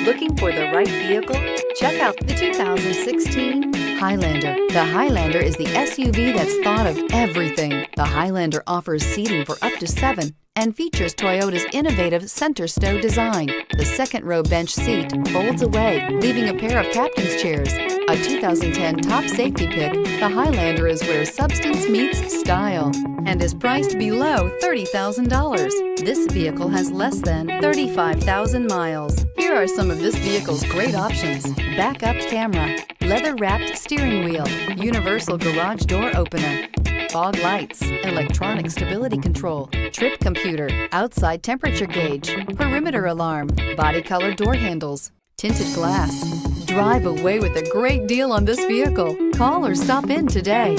Looking for the right vehicle? Check out the 2016 Highlander. The Highlander is the SUV that's thought of everything. The Highlander offers seating for up to 7 and features Toyota's innovative center stow design. The second row bench seat folds away, leaving a pair of captain's chairs. A 2010 top safety pick, the Highlander is where substance meets style and is priced below $30,000. This vehicle has less than 35,000 miles. Here are some of this vehicle's great options: backup camera, leather-wrapped steering wheel, universal garage door opener, fog lights, electronic stability control, trip computer, outside temperature gauge, perimeter alarm, body color door handles, tinted glass. Drive away with a great deal on this vehicle. Call or stop in today.